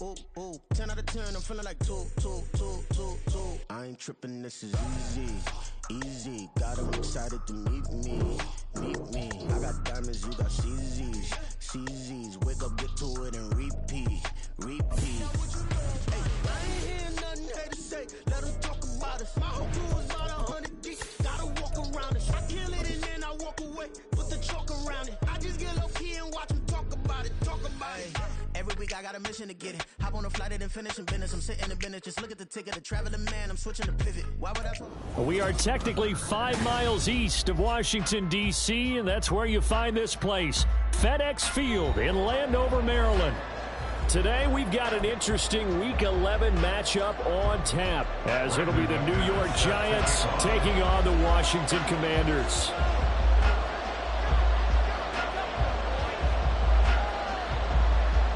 ooh, ooh. 10 out of 10, I'm feeling like two. I ain't tripping, this is easy. Got 'em excited to meet me. I got diamonds, you got CZs. Wake up, get to it, and repeat. Hey, I ain't hearing nothing hate to say. Let 'em talk about us. My whole crew is about 100 deep. Gotta walk around it. I kill it and then I walk away. Put the chalk around it. I just get low key and watch them talk about it. Every week I got a mission to get it. Hop on a flight and then finish in business. I'm sitting in business. Just look at the ticket. The traveling man. I'm switching to pivot. Why would I? We are technically 5 miles east of Washington, D.C., and that's where you find this place, FedEx Field in Landover, Maryland. Today, we've got an interesting Week 11 matchup on tap, as it'll be the New York Giants taking on the Washington Commanders.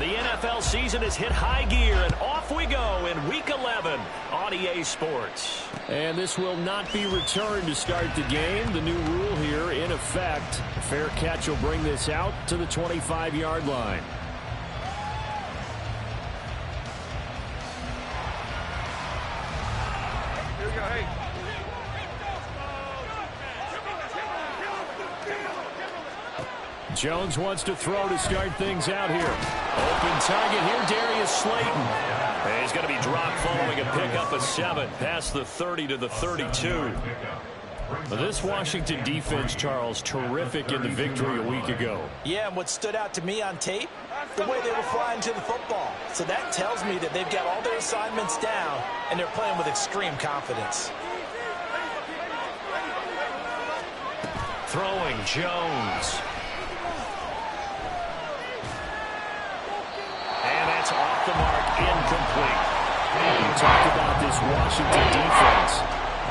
The NFL season has hit high gear, and off we go in Week 11 on EA Sports. And this will not be returned to start the game. The new rule here in effect. A fair catch will bring this out to the 25-yard line. Here we go, hey. Jones wants to throw to start things out here. Open target here, Darius Slayton. And he's going to be dropped following a pickup of 7 past the 30 to the 32. This Washington defense, Charles, terrific in the victory a week ago. Yeah, and what stood out to me on tape, the way they were flying to the football. So that tells me that they've got all their assignments down, and they're playing with extreme confidence. Throwing, Jones. And that's off the mark, incomplete. We talked about this Washington defense.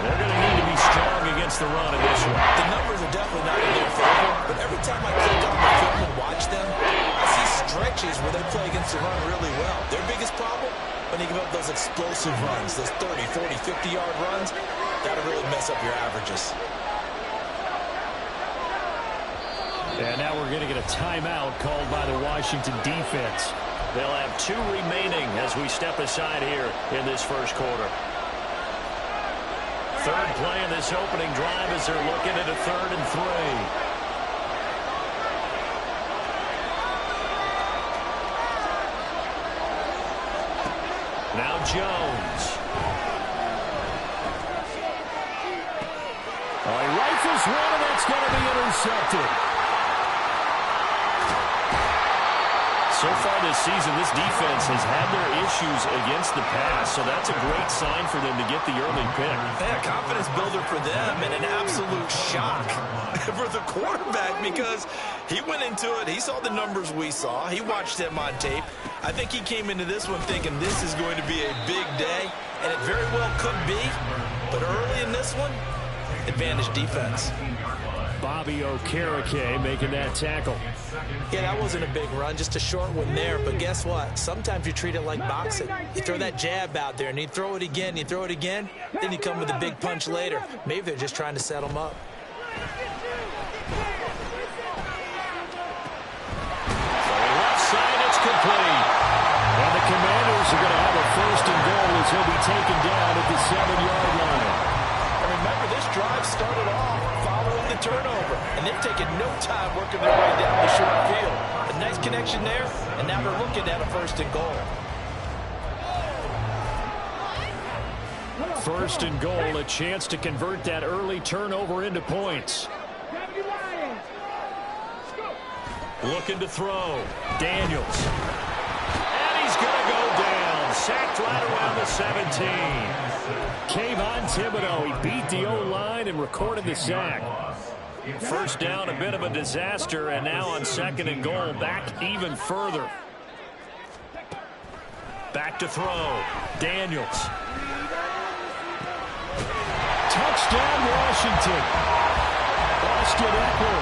They're going to need to be strong against the run in this one. The numbers are definitely not in their favor, but every time I click on the film and watch them, I see stretches where they play against the run really well. Their biggest problem, when they give up those explosive runs, those 30, 40, 50-yard runs, that'll really mess up your averages. And now we're going to get a timeout called by the Washington defense. They'll have 2 remaining as we step aside here in this first quarter. Third play in this opening drive as they're looking at a 3rd and 3. Now Jones. Oh, he rifles one, and that's going to be intercepted. So far this season, this defense has had their issues against the pass, so that's a great sign for them to get the early pick. Yeah, confidence builder for them, and an absolute shock for the quarterback because he went into it. He saw the numbers we saw. He watched them on tape. I think he came into this one thinking this is going to be a big day, and it very well could be. But early in this one, advantage defense. Bobby Okereke making that tackle. Yeah, that wasn't a big run, just a short one there. But guess what? Sometimes you treat it like boxing. You throw that jab out there, and you throw it again, then you come with a big punch later. Maybe they're just trying to set them up. Left side, it's complete. And the Commanders are going to have a 1st and goal as he'll be taken down at the 7-yard line. And remember, this drive started off following the turnover, and they've taken no time working their way down the short field. A nice connection there, and now they're looking at a 1st and goal. 1st and goal, a chance to convert that early turnover into points. Looking to throw. Daniels. And he's going to go down. Sacked right around the 17. Kayvon Thibodeau, he beat the O-line and recorded the sack. First down, a bit of a disaster, and now on 2nd and goal, back even further. Back to throw. Daniels. Touchdown, Washington. Austin Eckler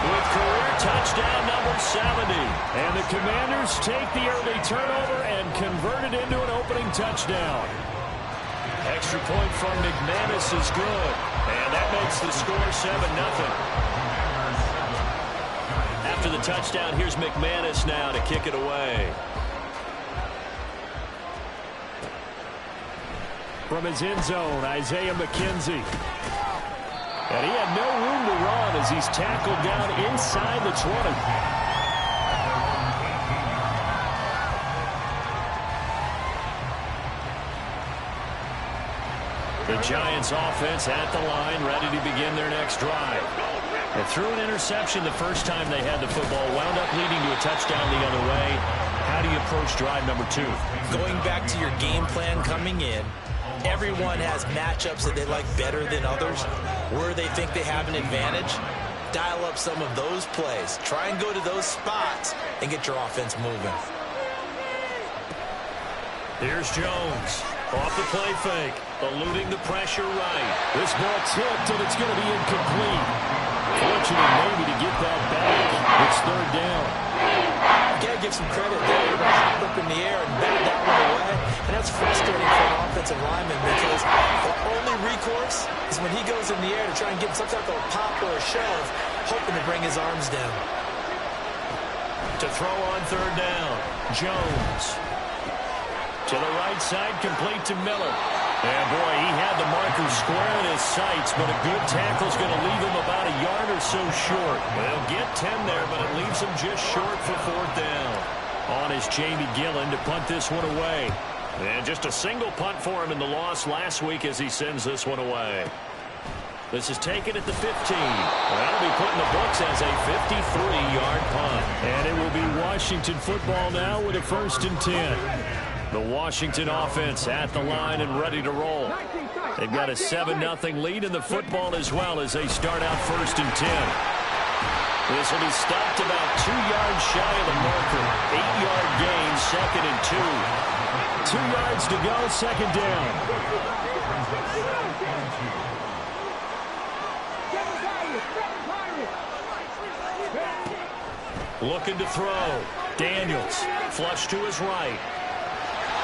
with career touchdown number 70. And the Commanders take the early turnover and convert it into an opening touchdown. Extra point from McManus is good. And that makes the score 7-0. After the touchdown, here's McManus now to kick it away. from his end zone, Isaiah McKenzie. And he had no room to run as he's tackled down inside the 20. The Giants offense at the line, ready to begin their next drive. They threw an interception the first time they had the football, wound up leading to a touchdown the other way. How do you approach drive number 2? Going back to your game plan coming in, everyone has matchups that they like better than others, where they think they have an advantage. Dial up some of those plays. Try and go to those spots and get your offense moving. Here's Jones. Off the play fake. Eluding the pressure right. This ball tipped, and it's going to be incomplete. Fortunate maybe to get that back. It's third down. You got to give some credit there. To hop up in the air and bat that one away. And that's frustrating for an offensive lineman because the only recourse is when he goes in the air to try and get some type of a pop or a shove, hoping to bring his arms down. To throw on third down. Jones. To the right side, complete to Miller. And, boy, he had the marker square in his sights, but a good tackle's going to leave him about a yard or so short. They'll get 10 there, but it leaves him just short for fourth down. On is Jamie Gillen to punt this one away. And just a single punt for him in the loss last week as he sends this one away. This is taken at the 15. That'll be put in the books as a 53-yard punt. And it will be Washington football now with a 1st and 10. The Washington offense at the line and ready to roll. They've got a 7-0 lead in the football as well as they start out 1st and 10. This will be stopped about 2 yards shy of the marker. 8-yard gain, 2nd and 2. 2 yards to go, 2nd down. Looking to throw. Daniels, flush to his right.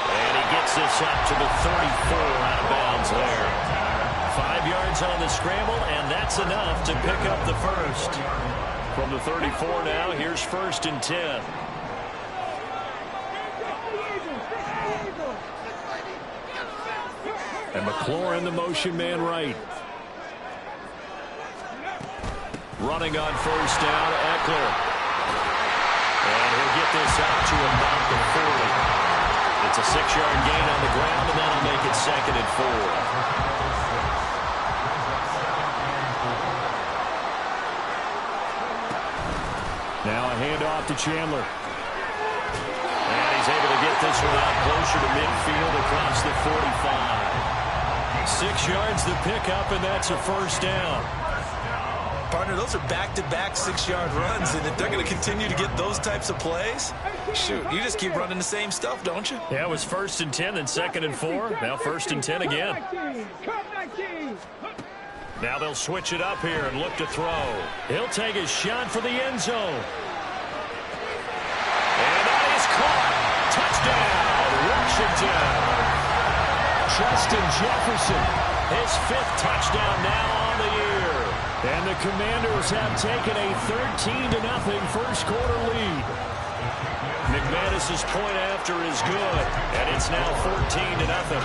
And he gets this up to the 34, out of bounds there. 5 yards on the scramble, and that's enough to pick up the first. From the 34 now, here's 1st and 10. And McLaurin, the motion man right. Running on 1st down, Eckler. And he'll get this out to about the 40. It's a 6-yard gain on the ground, and that'll make it 2nd and 4. Now a handoff to Chandler. And he's able to get this one out closer to midfield across the 45. 6 yards the pickup, and that's a 1st down. Partner, those are back-to-back 6-yard runs, and if they're going to continue to get those types of plays, shoot, you just keep running the same stuff, don't you? Yeah, it was 1st and 10, then 2nd and 4. Now 1st and 10 again. Now they'll switch it up here and look to throw. He'll take his shot for the end zone. And that is caught. Touchdown, Washington. Justin Jefferson, his 5th touchdown now on the year. And the Commanders have taken a 13-0 first quarter lead. McManus's point after is good, and it's now 14-0.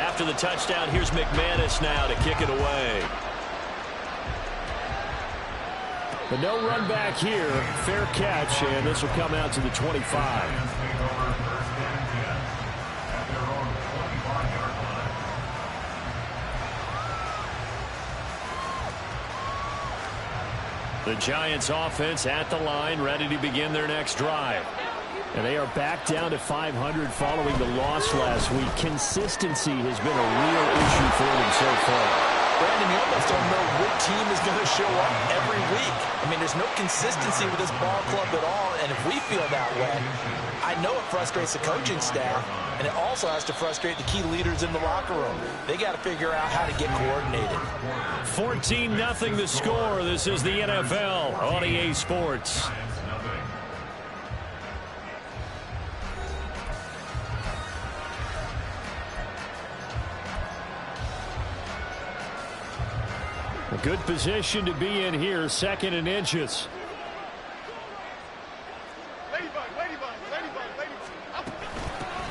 After the touchdown, here's McManus now to kick it away. But no run back here. Fair catch, and this will come out to the 25. The Giants offense at the line, ready to begin their next drive. And they are back down to 500 following the loss last week. Consistency has been a real issue for them so far. Brandon, you almost don't know what team is going to show up every week. I mean, there's no consistency with this ball club at all, and if we feel that way, I know it frustrates the coaching staff, and it also has to frustrate the key leaders in the locker room. They got to figure out how to get coordinated. 14-0 the score. This is the NFL on EA Sports. A good position to be in here, 2nd and inches.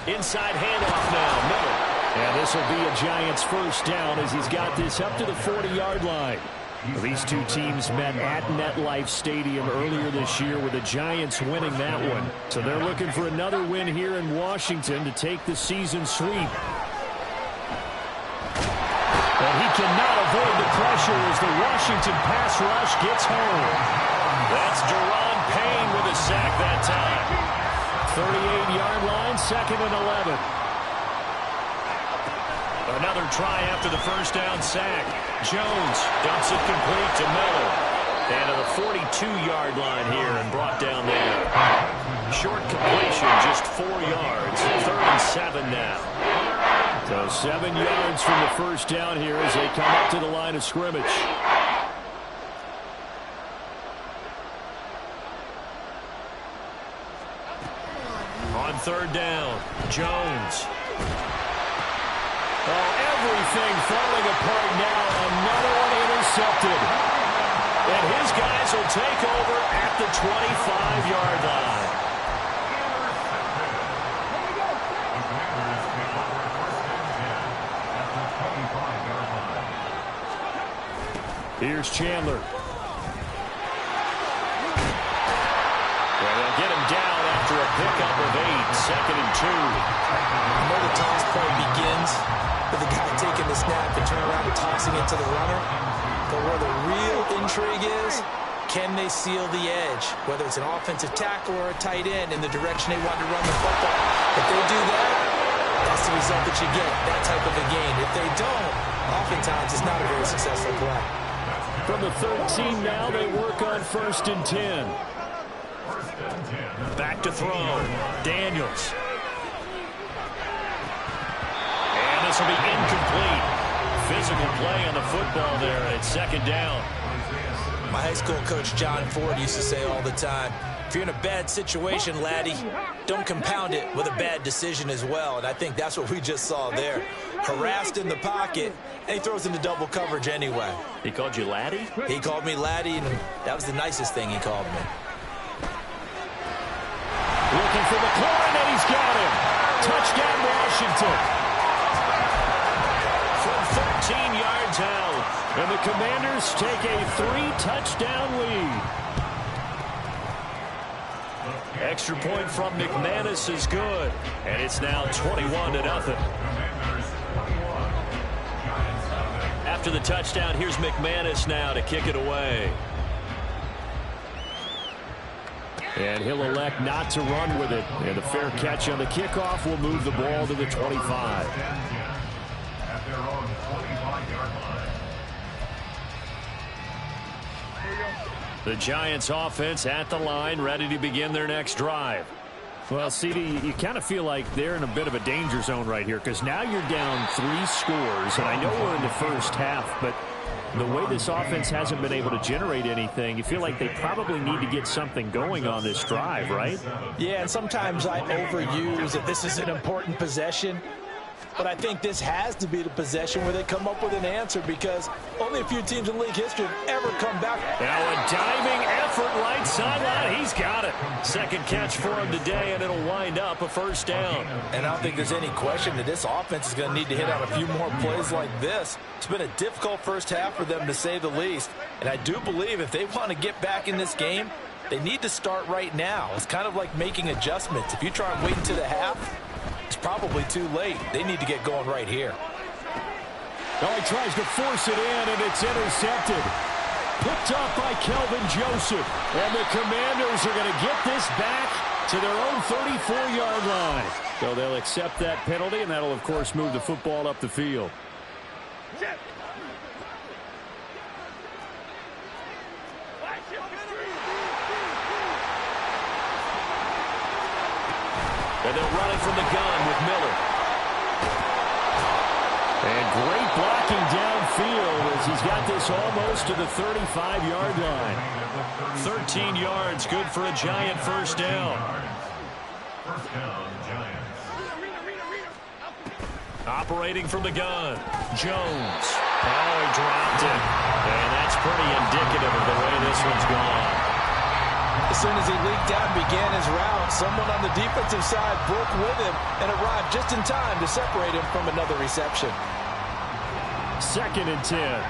Inside handoff now, Miller. And this will be a Giants first down as he's got this up to the 40-yard line. Well, these two teams met at MetLife Stadium earlier this year with the Giants winning that one. So they're looking for another win here in Washington to take the season sweep. And he cannot avoid the pressure as the Washington pass rush gets home. That's Deron Payne with a sack that time. 38-yard line, 2nd and 11. Another try after the first down sack. Jones dumps it complete to Miller. And to the 42-yard line here and brought down there. Short completion, just 4 yards. 3rd and 7 now. So 7 yards from the first down here as they come up to the line of scrimmage. On 3rd down, Jones. Oh, everything falling apart now. Another one intercepted. And his guys will take over at the 25-yard line. Here's Chandler. Well, they'll get him down after a pickup of 8, 2nd and 2. I know the toss play begins with the guy taking the snap and turn around and tossing it to the runner. But where the real intrigue is, can they seal the edge? Whether it's an offensive tackle or a tight end in the direction they want to run the football. If they do that, that's the result that you get, that type of a game. If they don't, oftentimes it's not a very successful play. From the 13 now, they work on 1st and 10. Back to throw. Daniels. And this will be incomplete. Physical play on the football there, and it's 2nd down. My high school coach, John Ford, used to say all the time, if you're in a bad situation, laddie, don't compound it with a bad decision as well. And I think that's what we just saw there. Harassed in the pocket, and he throws into double coverage anyway. He called you laddie? He called me laddie, and that was the nicest thing he called me. Looking for McLaurin, and he's got him. Touchdown, Washington. From 13 yards out, and the Commanders take a 3-touchdown lead. Extra point from McManus is good, and it's now 21-0. After the touchdown, here's McManus now to kick it away. And he'll elect not to run with it. And a fair catch on the kickoff will move the ball to the 25. The Giants offense at the line, ready to begin their next drive. Well, CD, you kind of feel like they're in a bit of a danger zone right here because now you're down 3 scores. And I know we're in the first half, but the way this offense hasn't been able to generate anything, you feel like they probably need to get something going on this drive, right? Yeah, and sometimes I overuse that this is an important possession. But I think this has to be the possession where they come up with an answer because only a few teams in league history have ever come back. Now a diving effort right sideline. He's got it. 2nd catch for him today, and it'll wind up a 1st down. And I don't think there's any question that this offense is going to need to hit out a few more plays like this. It's been a difficult first half for them, to say the least. And I do believe if they want to get back in this game, they need to start right now. It's kind of like making adjustments. If you try and wait until the half, it's probably too late. They need to get going right here. Oh, he tries to force it in, and it's intercepted. Picked up by Kelvin Joseph. And the Commanders are going to get this back to their own 34-yard line. So they'll accept that penalty, and that'll, of course, move the football up the field. And they'll run it from the gun with Miller. And great blocking downfield as he's got this almost to the 35-yard line. 13 yards, good for a Giant first down. Operating from the gun, Jones. Oh, he dropped it. And that's pretty indicative of the way this one's gone. The As soon as he leaked out and began his route, someone on the defensive side broke with him and arrived just in time to separate him from another reception. 2nd and 10.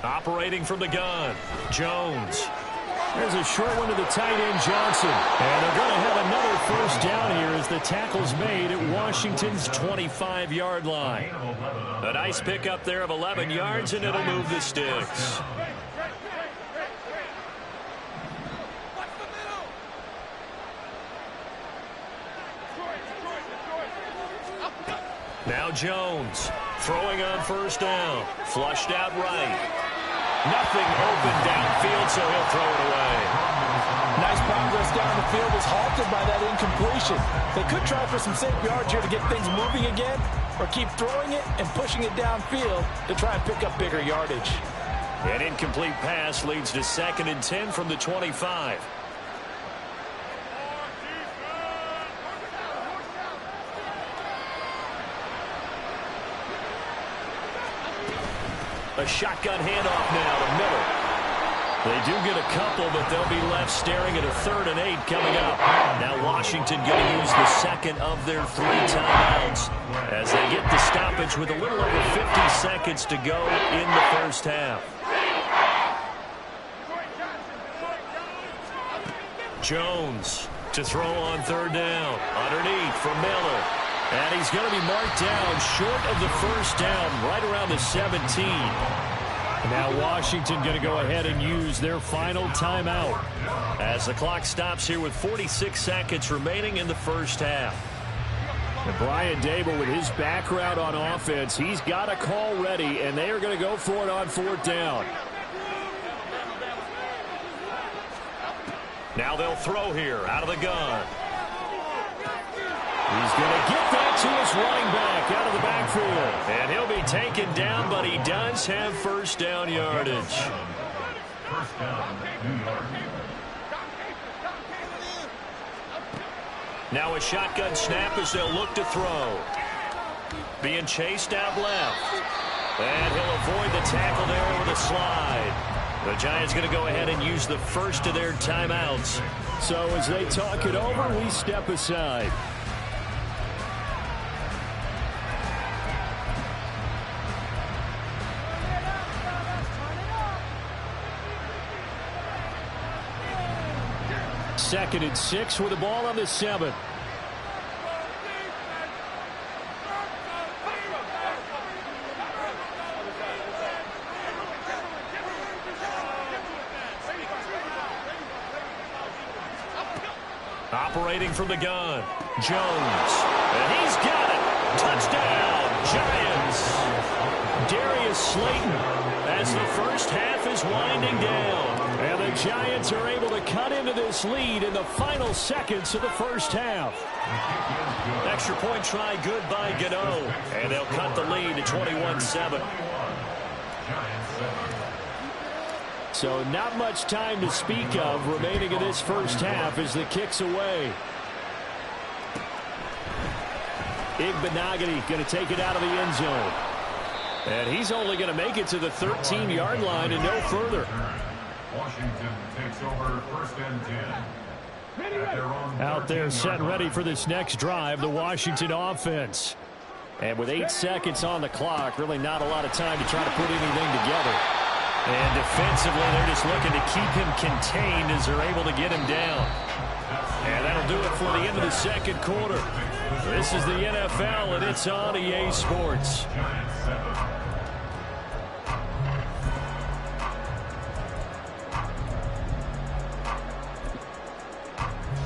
Operating from the gun, Jones. There's a short one to the tight end, Johnson. And they're going to have another first down here as the tackle's made at Washington's 25-yard line. A nice pickup there of 11 yards, and it'll move the sticks. Now Jones throwing on first down. Flushed out right. Nothing open downfield, so he'll throw it away. Nice progress down the field was halted by that incompletion. They could try for some safe yards here to get things moving again, or keep throwing it and pushing it downfield to try and pick up bigger yardage. An incomplete pass leads to 2nd and 10 from the 25. A shotgun handoff now to Miller. They do get a couple, but they'll be left staring at a 3rd and 8 coming up. Now Washington going to use the second of their 3 timeouts as they get the stoppage with a little over 50 seconds to go in the first half. Jones to throw on 3rd down. Underneath for Miller. And he's going to be marked down short of the first down, right around the 17. Now Washington going to go ahead and use their final timeout as the clock stops here with 46 seconds remaining in the first half. And Brian Dable, with his background on offense, he's got a call ready, and they are going to go for it on 4th down. Now they'll throw here out of the gun. He's going to get that to his running back out of the backfield. And he'll be taken down, but he does have first down yardage. First down, New York. Now a shotgun snap as they'll look to throw. Being chased out left. And he'll avoid the tackle there with a slide. The Giants going to go ahead and use the first of their timeouts. So as they talk it over, we step aside. Second and 6 with the ball on the 7. Operating from the gun, Jones. And he's got it. Touchdown, Giants. Darius Slayton as the first half is winding down. And the Giants are able to cut into this lead in the final seconds of the first half. Extra point try good by Gano. And they'll cut the lead to 21-7. So not much time to speak of remaining in this first half as the kick's away. Igbenogany going to take it out of the end zone. And he's only going to make it to the 13-yard line and no further. Washington takes over 1st and 10. Out there set ready for this next drive, the Washington offense. And with 8 seconds on the clock, really not a lot of time to try to put anything together. And defensively, they're just looking to keep him contained as they're able to get him down. And that'll do it for the end of the second quarter. This is the NFL, and it's on EA Sports.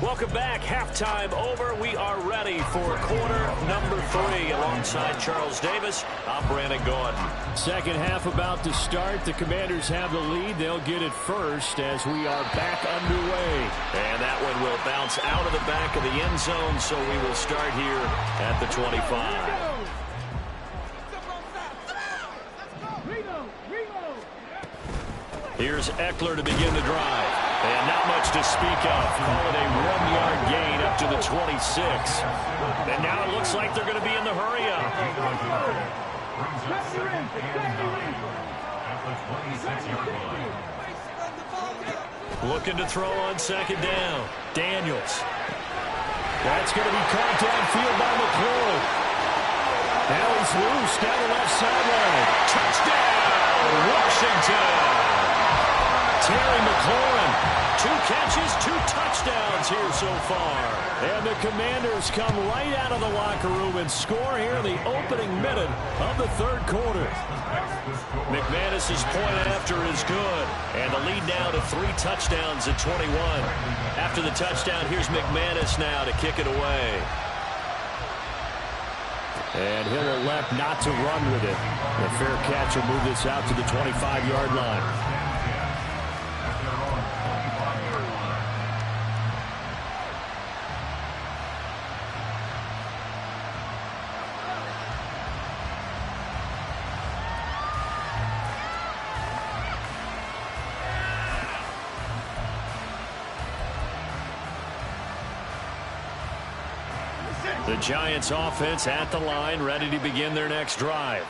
Welcome back. Halftime over. We are ready for quarter number 3 alongside Charles Davis. I'm Brandon Gordon. Second half about to start. The Commanders have the lead. They'll get it first as we are back underway. And that one will bounce out of the back of the end zone, so we will start here at the 25. Here's Eckler to begin the drive. And not much to speak of. Call it a 1-yard gain up to the 26. And now it looks like they're going to be in the hurry-up. at the 26-yard line. Looking to throw on second down. Daniels. That's going to be caught downfield by McLaurin. Now he's loose down the left sideline. Touchdown, Washington. Terry McLaurin, 2 catches, 2 touchdowns here so far. And the Commanders come right out of the locker room and score here in the opening minute of the third quarter. McManus's point after is good. And the lead now to 3 touchdowns at 21. After the touchdown, here's McManus now to kick it away. And he'll elect not to run with it. The fair catch will move this out to the 25-yard line. The Giants offense at the line, ready to begin their next drive.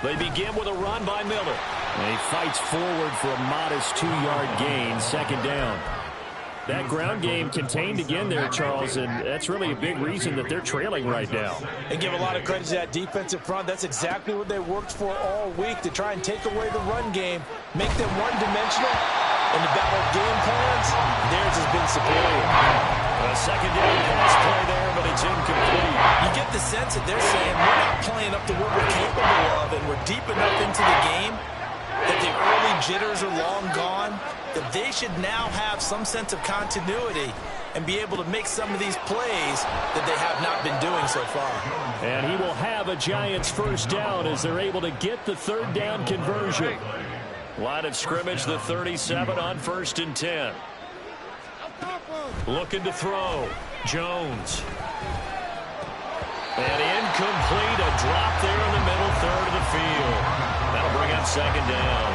They begin with a run by Miller. And he fights forward for a modest 2-yard gain, second down. That ground game contained again there, Charles, and that's really a big reason that they're trailing right now. And give a lot of credit to that defensive front. That's exactly what they worked for all week, to try and take away the run game, make them one-dimensional. In the battle of game plans, theirs has been superior. A second down pass play there, but it's incomplete. You get the sense that they're saying we're not playing up to what we're capable of, and we're deep enough into the game that the early jitters are long gone, that they should now have some sense of continuity and be able to make some of these plays that they have not been doing so far. And he will have a Giants first down as they're able to get the third down conversion. Line of scrimmage, the 37 on 1st and 10. Looking to throw. Jones. And incomplete, a drop there in the middle third of the field. That'll bring up second down.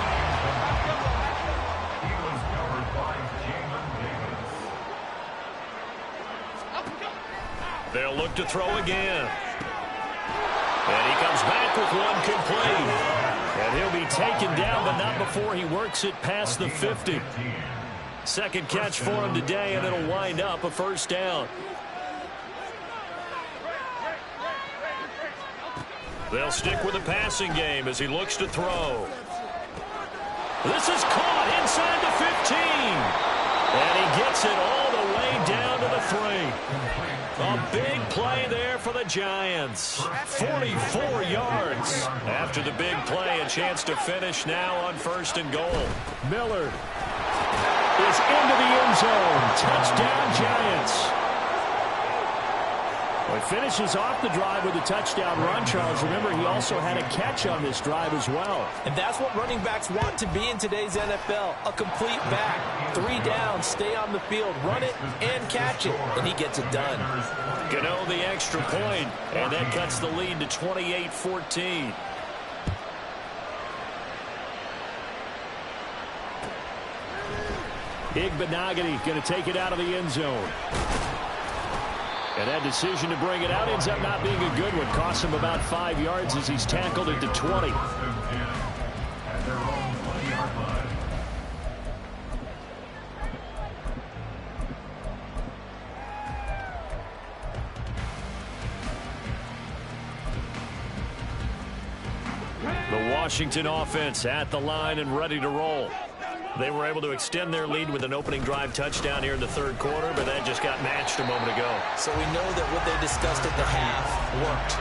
He was covered by Jalen Davis. They'll look to throw again. And he comes back with one complete. And he'll be taken down, but not before he works it past the 50. Second catch for him today, and it'll wind up a first down. They'll stick with the passing game as he looks to throw. This is caught inside the 15. And he gets it all the way down to the 3. A big play there for the Giants. 44 yards. After the big play, a chance to finish now on 1st and goal. Miller is into the end zone. Touchdown, Giants. Well, he finishes off the drive with a touchdown run, Charles. Remember, he also had a catch on this drive as well. And that's what running backs want to be in today's NFL. A complete back. 3 down, stay on the field, run it, and catch it. And he gets it done. Gano the extra point, and that cuts the lead to 28-14. Igbenogany going to take it out of the end zone. And that decision to bring it out ends up not being a good one. Costs him about 5 yards as he's tackled at the 20. At their own 20-yard line. The Washington offense at the line and ready to roll. They were able to extend their lead with an opening drive touchdown here in the third quarter, but that just got matched a moment ago. So we know that what they discussed at the half worked.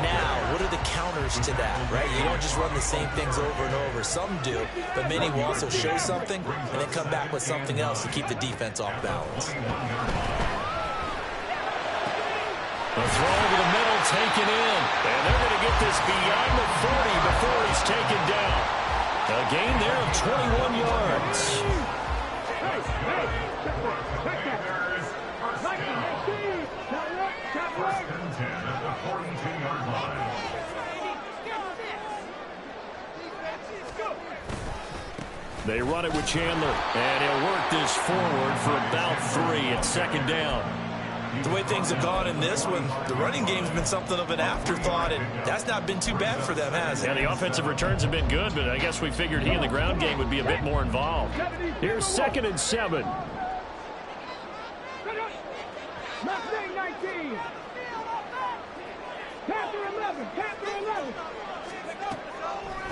Now, what are the counters to that, right? You don't just run the same things over and over. Some do, but many will also show something and then come back with something else to keep the defense off balance. The throw over the middle taken in. And they're going to get this beyond the 40 before he's taken down. A gain there of 21 yards. First and 10 at the 42-yard line. They run it with Chandler. And he'll work this forward for about 3 at second down. The way things have gone in this one, the running game's been something of an afterthought, and that's not been too bad for them, has it? Yeah, the offensive returns have been good, but I guess we figured he in the ground game would be a bit more involved. Here's 2nd and 7.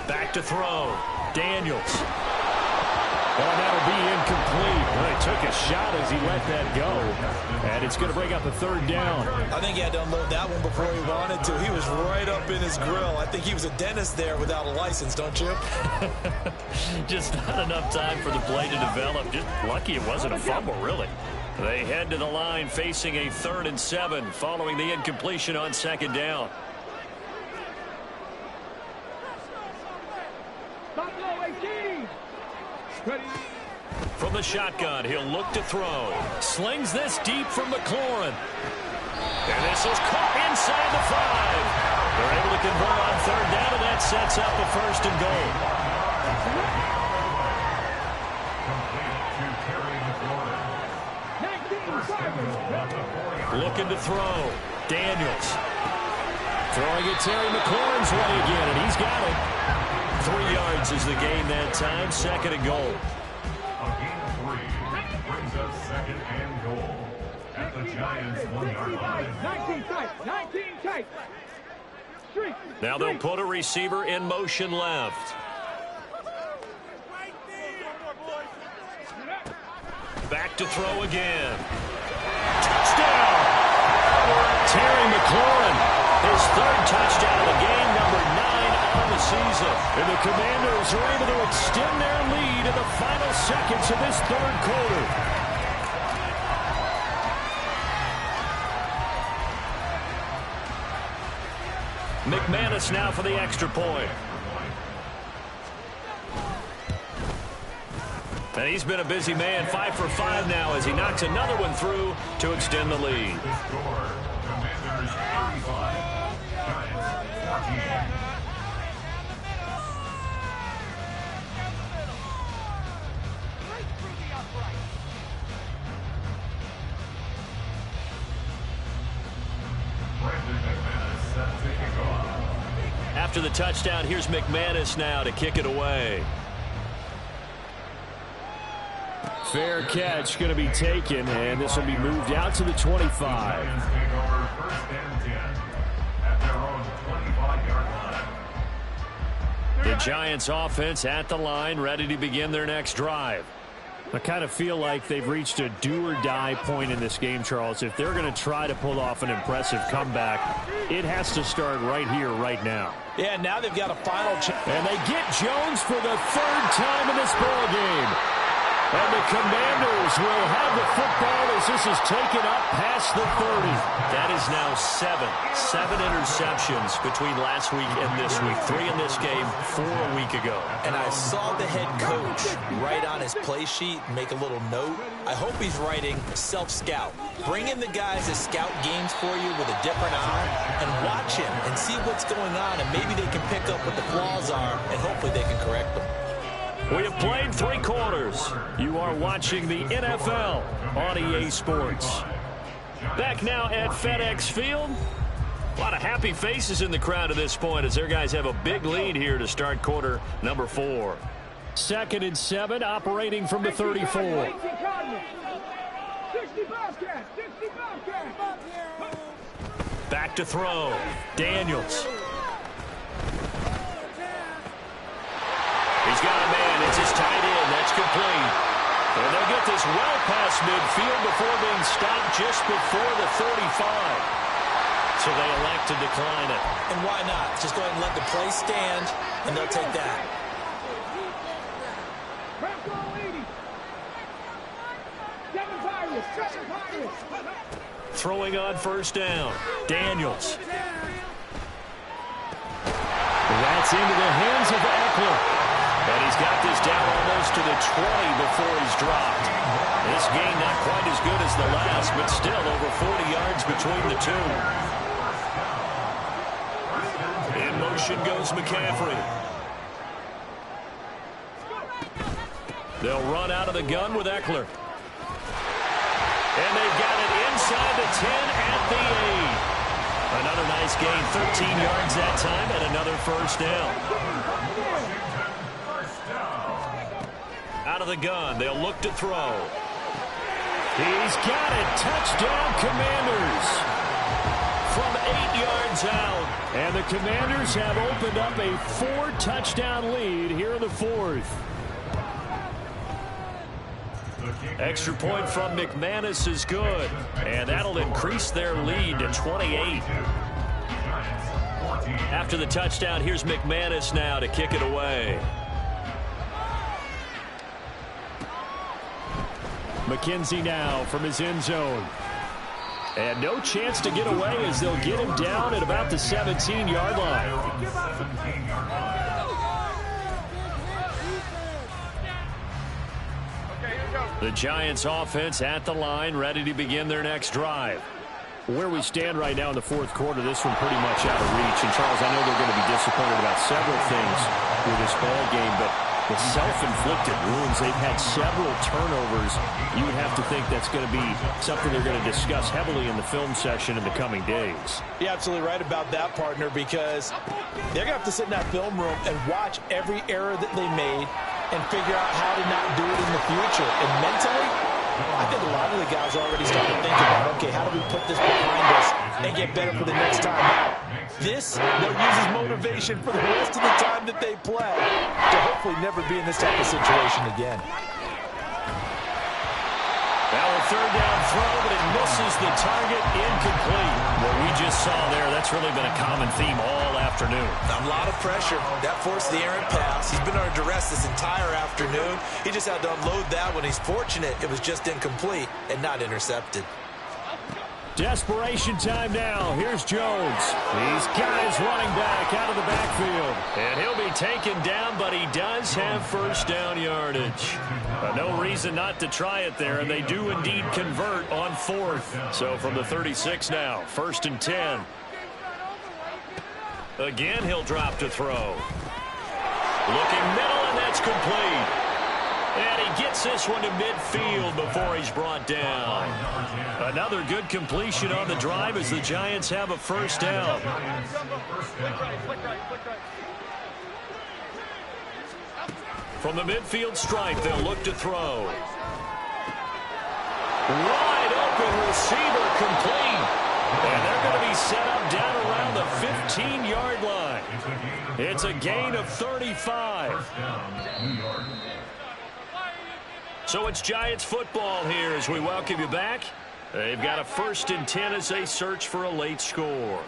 Back to throw. Daniels. Oh, that'll be incomplete. Well, he took a shot as he let that go. And it's going to bring up a 3rd down. I think he had to unload that one before he wanted to. He was right up in his grill. I think he was a dentist there without a license, don't you? Just not enough time for the play to develop. Just lucky it wasn't a fumble, really. They head to the line facing a 3rd and 7 following the incompletion on 2nd down. From the shotgun, he'll look to throw. Slings this deep from McLaurin. And this is caught inside the 5. They're able to convert on 3rd down, and that sets up a 1st and goal. Looking to throw. Daniels. Throwing it Terry McLaurin's way again, and he's got it. 3 yards is the gain that time. 2nd and goal. A gain of 3 brings us 2nd and goal at the Giants' 1-yard line. 19 tight. Now they'll put a receiver in motion left. Back to throw again. Touchdown! Terry McLaurin, his 3rd touchdown of the game, number 9 on the season. And the Commanders are able to extend their lead in the final seconds of this 3rd quarter. McManus now for the extra point. And he's been a busy man, 5 for 5 now as he knocks another one through to extend the lead. The score, Commanders 35, Giants 14. After the touchdown, here's McManus now to kick it away. Fair catch going to be taken, and this will be moved out to the 25. Giants take over 1st and 10 at their own 25-yard line. The Giants offense at the line, ready to begin their next drive. I kind of feel like they've reached a do-or-die point in this game, Charles. If they're going to try to pull off an impressive comeback, it has to start right here, right now. Yeah, now they've got a final chance. And they get Jones for the 3rd time in this ball game. And the Commanders will have the football as this is taken up past the 30. That is now 7 interceptions between last week and this week. 3 in this game, 4 a week ago. And I saw the head coach write on his play sheet, make a little note. I hope he's writing self-scout. Bring in the guys that scout games for you with a different eye and watch him and see what's going on, and maybe they can pick up what the flaws are, and hopefully they can correct them. We have played 3 quarters. You are watching the NFL on EA Sports. Back now at FedEx Field. A lot of happy faces in the crowd at this point as their guys have a big lead here to start quarter number 4. 2nd and 7, operating from the 34. Back to throw. Daniels. He's got a man. It's his tight end. That's complete. And they'll get this well past midfield before being stopped just before the 35. So they elect to decline it. And why not? Just go ahead and let the play stand, and they'll take that. Throwing on 1st down. Daniels. That's into the hands of Eckler. And he's got this down almost to the 20 before he's dropped. This gain not quite as good as the last, but still over 40 yards between the two. In motion goes McCaffrey. They'll run out of the gun with Eckler. And they've got it inside the 10 at the 8. Another nice gain, 13 yards that time, and another first down. Out of the gun, they'll look to throw. He's got it. Touchdown, Commanders. From 8 yards out. And the Commanders have opened up a 4-touchdown lead here in the fourth. Extra point from McManus is good. And that'll increase their lead to 28. After the touchdown, here's McManus now to kick it away. McKenzie now from his end zone. And no chance to get away as they'll get him down at about the 17-yard line. The Giants offense at the line, ready to begin their next drive. Where we stand right now in the fourth quarter, this one pretty much out of reach. And Charles, I know they're going to be disappointed about several things with this ball game, but the self-inflicted wounds, they've had several turnovers. You would have to think that's going to be something they're going to discuss heavily in the film session in the coming days. You're absolutely right about that, partner, because they're going to have to sit in that film room and watch every error that they made and figure out how to not do it in the future. And mentally, I think a lot of the guys are already starting to think about, okay, how do we put this behind us and get better for the next time out? This, they'll use as motivation for the rest of the time that they play to hopefully never be in this type of situation again. Now a third down throw, but it misses the target, incomplete. What we just saw there, that's really been a common theme all afternoon. A lot of pressure. That forced the errant pass. He's been under duress this entire afternoon. He just had to unload that one. He's fortunate it was just incomplete and not intercepted. Desperation time now. Here's Jones. He's got his running back out of the backfield. And he'll be taken down, but he does have first down yardage. No reason not to try it there, and they do indeed convert on fourth. So from the 36 now, 1st and 10. Again, he'll drop to throw. Looking middle, and that's complete. And he gets this one to midfield before he's brought down. Another good completion on the drive as the Giants have a first down. From the midfield stripe, they'll look to throw. Wide open receiver complete. And they're going to be set up down around the 15-yard line. It's a gain of 35. So it's Giants football here as we welcome you back. They've got a 1st and 10 as they search for a late score.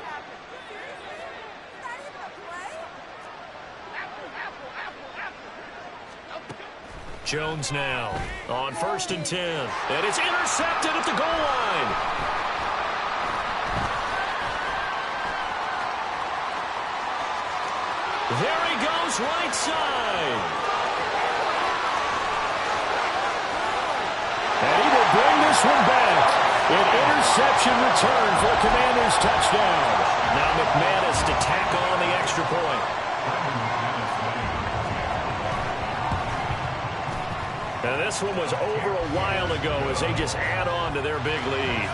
Jones now on 1st and 10. And it's intercepted at the goal line. There he goes, right side. And he will bring this one back. An interception return for a Commanders touchdown. Now McManus to tack on the extra point. And this one was over a while ago as they just add on to their big lead.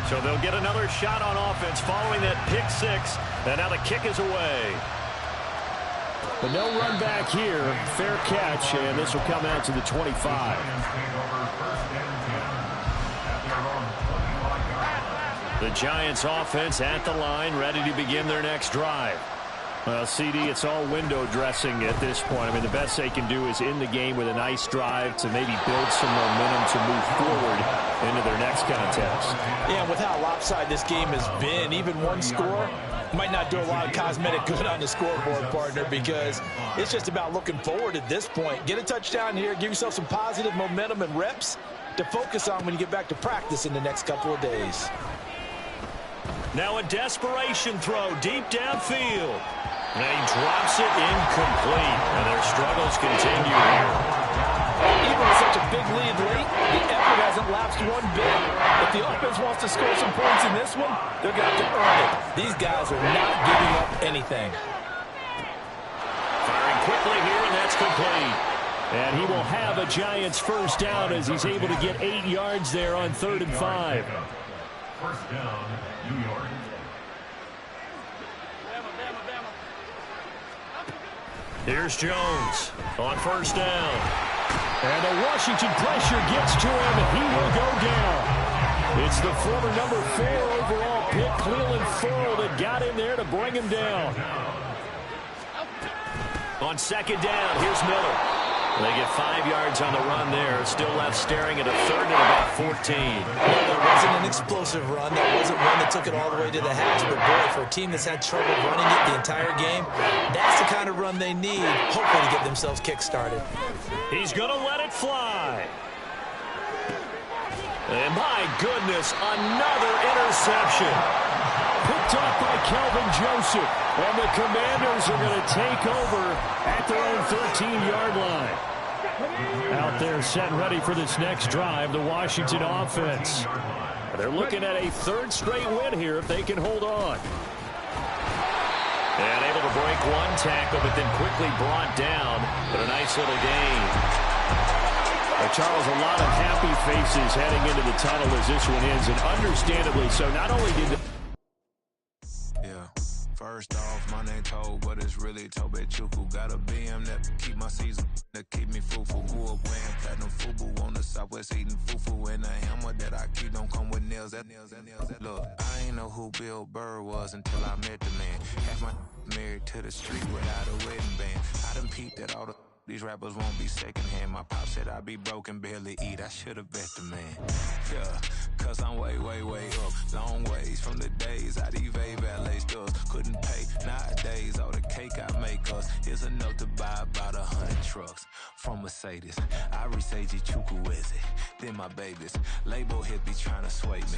So they'll get another shot on offense following that pick six. And now the kick is away. But no run back here. Fair catch, and this will come out to the 25. The Giants offense at the line, ready to begin their next drive. Well, CD, it's all window dressing at this point. I mean, the best they can do is in the game with a nice drive to maybe build some momentum to move forward into their next contest. Yeah, with how lopsided this game has been, even one score might not do a lot of cosmetic good on the scoreboard, partner, because it's just about looking forward at this point. Get a touchdown here, give yourself some positive momentum and reps to focus on when you get back to practice in the next couple of days. Now a desperation throw deep downfield. And he drops it incomplete. And their struggles continue here. Even with such a big lead late, the effort hasn't lapsed one bit. If the offense wants to score some points in this one, they're going to have to earn it. These guys are not giving up anything. Firing quickly here, and that's complete. And he will have a Giants first down as he's able to get 8 yards there on 3rd and 5. First down, New York. Here's Jones on first down. And the Washington pressure gets to him, and he will go down. It's the former number 4 overall pick, Cleveland Farrell, that got in there to bring him down. On second down, here's Miller. They get 5 yards on the run there. Still left staring at a 3rd and about 14. Well, there wasn't an explosive run. That wasn't one that took it all the way to the hash. But, boy, for a team that's had trouble running it the entire game, that's the kind of run they need, hopefully, to get themselves kick-started. He's going to let it fly. And, my goodness, another interception. Picked up by Kelvin Joseph. And the Commanders are going to take over at their own 13-yard line. Out there set ready for this next drive, the Washington offense. They're looking at a 3rd straight win here if they can hold on. And able to break one tackle, but then quickly brought down. But a nice little gain. Charles, a lot of happy faces heading into the tunnel as this one ends, and understandably so. Not only did First off, my name Toad, but it's really Tobe Chuku. Got a BM that keep my season, that keep me fufu. Grew up wearing platinum fubu on the Southwest eating fufu. And a hammer that I keep don't come with nails. Look, I ain't know who Bill Burr was until I met the man. Half my married to the street without a wedding band. I done peeped at all these rappers won't be secondhand. My pop said I'd be broken, barely eat. I should've bet the man. Yeah, cause I'm way, way, way up. Long ways from the days I evade valet stores. Couldn't pay nowadays. All the cake I make us is enough to buy about 100 trucks from Mercedes. I Chukwueze, then my babies. Label hit be trying to sway me.